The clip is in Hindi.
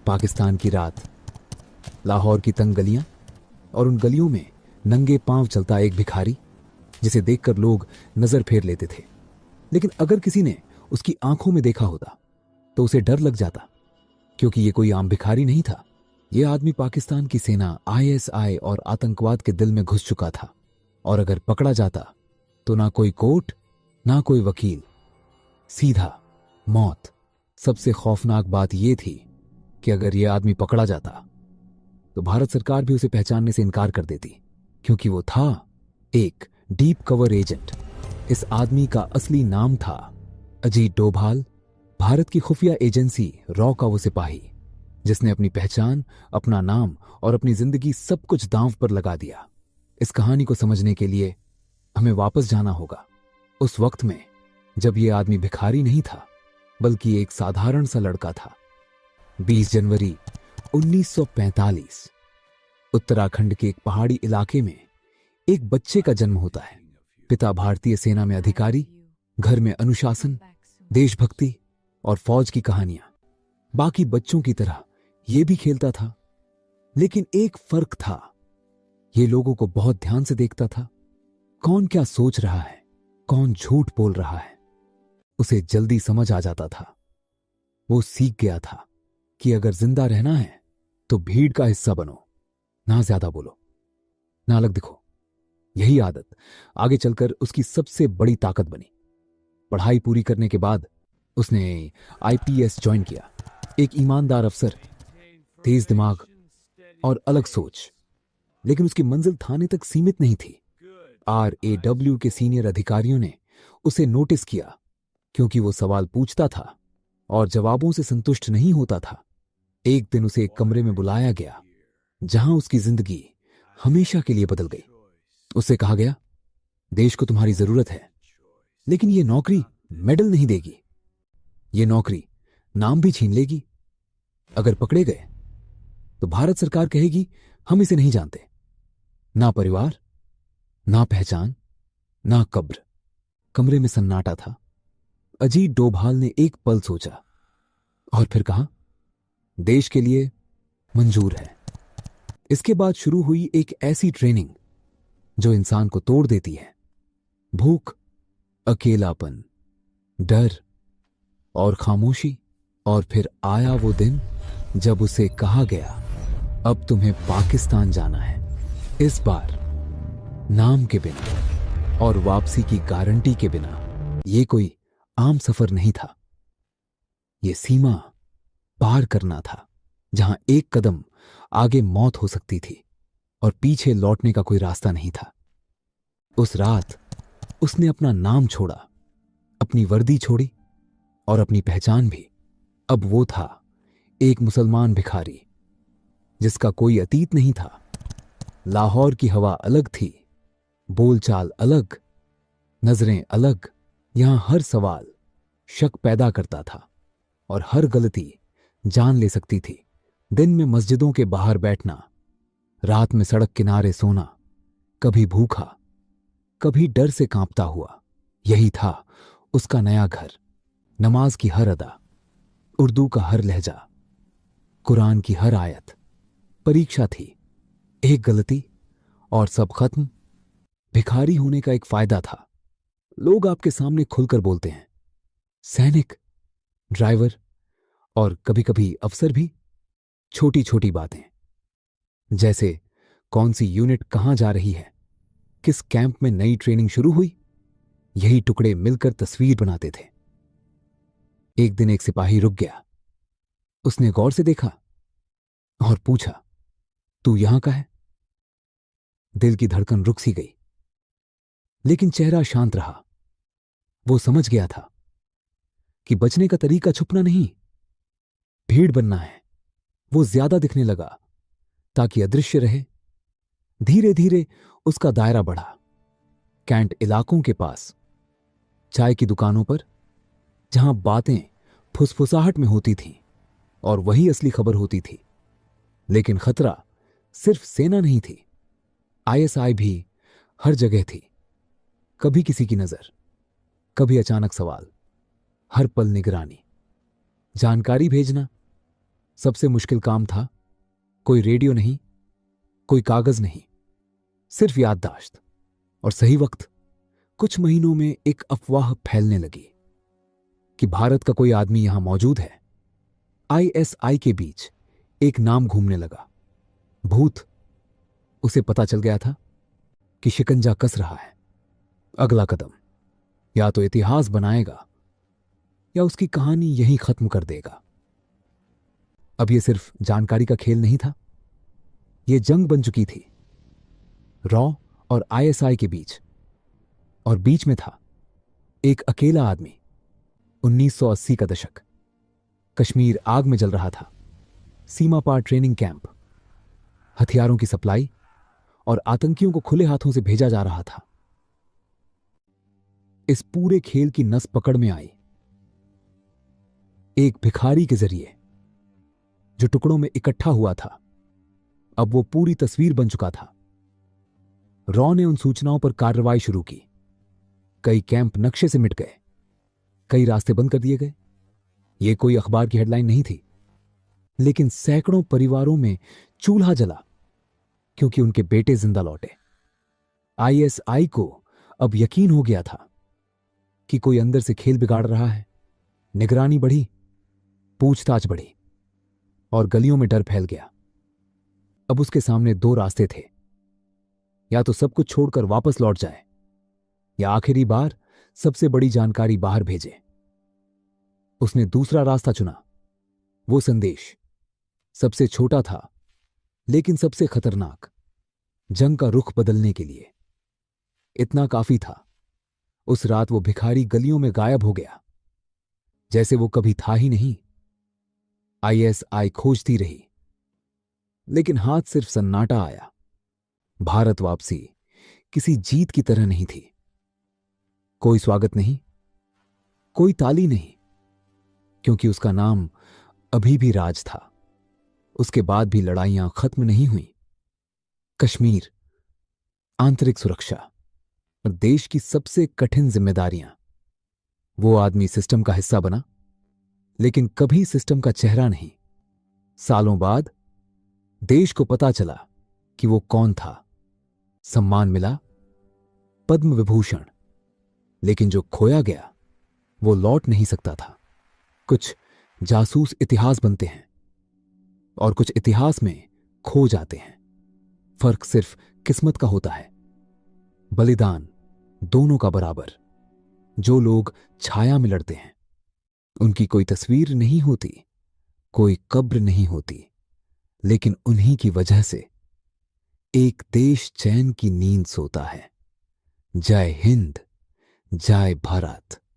पाकिस्तान की रात, लाहौर की तंग गलियां और उन गलियों में नंगे पांव चलता एक भिखारी जिसे देखकर लोग नजर फेर लेते थे। लेकिन अगर किसी ने उसकी आंखों में देखा होता तो उसे डर लग जाता, क्योंकि ये कोई आम भिखारी नहीं था। यह आदमी पाकिस्तान की सेना आईएसआई और आतंकवाद के दिल में घुस चुका था, और अगर पकड़ा जाता तो ना कोई कोर्ट ना कोई वकील, सीधा मौत। सबसे खौफनाक बात यह थी कि अगर यह आदमी पकड़ा जाता तो भारत सरकार भी उसे पहचानने से इनकार कर देती, क्योंकि वो था एक डीप कवर एजेंट। इस आदमी का असली नाम था अजीत डोभाल, भारत की खुफिया एजेंसी रॉ का वो सिपाही जिसने अपनी पहचान, अपना नाम और अपनी जिंदगी सब कुछ दांव पर लगा दिया। इस कहानी को समझने के लिए हमें वापस जाना होगा उस वक्त में जब यह आदमी भिखारी नहीं था, बल्कि एक साधारण सा लड़का था। 20 जनवरी 1945 उत्तराखंड के एक पहाड़ी इलाके में एक बच्चे का जन्म होता है। पिता भारतीय सेना में अधिकारी, घर में अनुशासन, देशभक्ति और फौज की कहानियां। बाकी बच्चों की तरह यह भी खेलता था, लेकिन एक फर्क था, यह लोगों को बहुत ध्यान से देखता था। कौन क्या सोच रहा है, कौन झूठ बोल रहा है, उसे जल्दी समझ आ जाता था। वो सीख गया था कि अगर जिंदा रहना है तो भीड़ का हिस्सा बनो, ना ज्यादा बोलो, ना अलग दिखो। यही आदत आगे चलकर उसकी सबसे बड़ी ताकत बनी। पढ़ाई पूरी करने के बाद उसने आईपीएस ज्वाइन किया। एक ईमानदार अफसर, तेज दिमाग और अलग सोच। लेकिन उसकी मंजिल थाने तक सीमित नहीं थी। RAW के सीनियर अधिकारियों ने उसे नोटिस किया, क्योंकि वो सवाल पूछता था और जवाबों से संतुष्ट नहीं होता था। एक दिन उसे एक कमरे में बुलाया गया जहां उसकी जिंदगी हमेशा के लिए बदल गई। उससे कहा गया, देश को तुम्हारी जरूरत है, लेकिन ये नौकरी मेडल नहीं देगी। ये नौकरी नाम भी छीन लेगी। अगर पकड़े गए तो भारत सरकार कहेगी हम इसे नहीं जानते। ना परिवार, ना पहचान, ना कब्र। कमरे में सन्नाटा था। अजीत डोभाल ने एक पल सोचा और फिर कहा, देश के लिए मंजूर है। इसके बाद शुरू हुई एक ऐसी ट्रेनिंग जो इंसान को तोड़ देती है। भूख, अकेलापन, डर और खामोशी। और फिर आया वो दिन जब उसे कहा गया, अब तुम्हें पाकिस्तान जाना है। इस बार नाम के बिना और वापसी की गारंटी के बिना। यह कोई आम सफर नहीं था, यह सीमा पार करना था, जहां एक कदम आगे मौत हो सकती थी और पीछे लौटने का कोई रास्ता नहीं था। उस रात उसने अपना नाम छोड़ा, अपनी वर्दी छोड़ी और अपनी पहचान भी। अब वो था एक मुसलमान भिखारी जिसका कोई अतीत नहीं था। लाहौर की हवा अलग थी, बोलचाल अलग, नजरें अलग। यहां हर सवाल शक पैदा करता था और हर गलती जान ले सकती थी। दिन में मस्जिदों के बाहर बैठना, रात में सड़क किनारे सोना, कभी भूखा, कभी डर से कांपता हुआ। यही था उसका नया घर। नमाज की हर अदा, उर्दू का हर लहजा, कुरान की हर आयत परीक्षा थी। एक गलती और सब खत्म। भिखारी होने का एक फायदा था, लोग आपके सामने खुलकर बोलते हैं। सैनिक, ड्राइवर और कभी कभी अफसर भी छोटी छोटी बातें, जैसे कौन सी यूनिट कहां जा रही है, किस कैंप में नई ट्रेनिंग शुरू हुई, यही टुकड़े मिलकर तस्वीर बनाते थे। एक दिन एक सिपाही रुक गया। उसने गौर से देखा और पूछा, तू यहां का है? दिल की धड़कन रुक सी गई, लेकिन चेहरा शांत रहा। वो समझ गया था कि बचने का तरीका छुपना नहीं, भीड़ बनना है। वो ज्यादा दिखने लगा ताकि अदृश्य रहे। धीरे धीरे उसका दायरा बढ़ा। कैंट इलाकों के पास, चाय की दुकानों पर, जहां बातें फुसफुसाहट में होती थीं और वही असली खबर होती थी। लेकिन खतरा सिर्फ सेना नहीं थी, आईएसआई भी हर जगह थी। कभी किसी की नजर, कभी अचानक सवाल, हर पल निगरानी, जानकारी भेजना, सबसे मुश्किल काम था, कोई रेडियो नहीं, कोई कागज नहीं, सिर्फ याददाश्त। और सही वक्त। कुछ महीनों में एक अफवाह फैलने लगी कि भारत का कोई आदमी यहां मौजूद है। आईएसआई के बीच एक नाम घूमने लगा, भूत। उसे पता चल गया था कि शिकंजा कस रहा है। अगला कदम या तो इतिहास बनाएगा या उसकी कहानी यहीं खत्म कर देगा। अब यह सिर्फ जानकारी का खेल नहीं था, यह जंग बन चुकी थी, रॉ और आईएसआई के बीच। और बीच में था एक अकेला आदमी। 1980 का दशक, कश्मीर आग में जल रहा था। सीमा पार ट्रेनिंग कैंप, हथियारों की सप्लाई और आतंकियों को खुले हाथों से भेजा जा रहा था। इस पूरे खेल की नस पकड़ में आई एक भिखारी के जरिए, जो टुकड़ों में इकट्ठा हुआ था। अब वो पूरी तस्वीर बन चुका था। रॉ ने उन सूचनाओं पर कार्रवाई शुरू की। कई कैंप नक्शे से मिट गए, कई रास्ते बंद कर दिए गए। यह कोई अखबार की हेडलाइन नहीं थी, लेकिन सैकड़ों परिवारों में चूल्हा जला क्योंकि उनके बेटे जिंदा लौटे। आईएसआई को अब यकीन हो गया था कि कोई अंदर से खेल बिगाड़ रहा है। निगरानी बढ़ी, पूछताछ बढ़ी और गलियों में डर फैल गया। अब उसके सामने दो रास्ते थे, या तो सब कुछ छोड़कर वापस लौट जाए या आखिरी बार सबसे बड़ी जानकारी बाहर भेजे। उसने दूसरा रास्ता चुना। वो संदेश सबसे छोटा था लेकिन सबसे खतरनाक, जंग का रुख बदलने के लिए। इतना काफी था। उस रात वो भिखारी गलियों में गायब हो गया, जैसे वो कभी था ही नहीं। आईएसआई खोजती रही, लेकिन हाथ सिर्फ सन्नाटा आया। भारत वापसी किसी जीत की तरह नहीं थी। कोई स्वागत नहीं, कोई ताली नहीं, क्योंकि उसका नाम अभी भी राज था। उसके बाद भी लड़ाइयां खत्म नहीं हुई। कश्मीर, आंतरिक सुरक्षा और देश की सबसे कठिन जिम्मेदारियां। वो आदमी सिस्टम का हिस्सा बना, लेकिन कभी सिस्टम का चेहरा नहीं। सालों बाद देश को पता चला कि वो कौन था। सम्मान मिला, पद्म विभूषण, लेकिन जो खोया गया वो लौट नहीं सकता था। कुछ जासूस इतिहास बनते हैं और कुछ इतिहास में खो जाते हैं। फर्क सिर्फ किस्मत का होता है। बलिदान दोनों का बराबर। जो लोग छाया में लड़ते हैं, उनकी कोई तस्वीर नहीं होती, कोई कब्र नहीं होती, लेकिन उन्हीं की वजह से एक देश चैन की नींद सोता है। जय हिंद, जय भारत।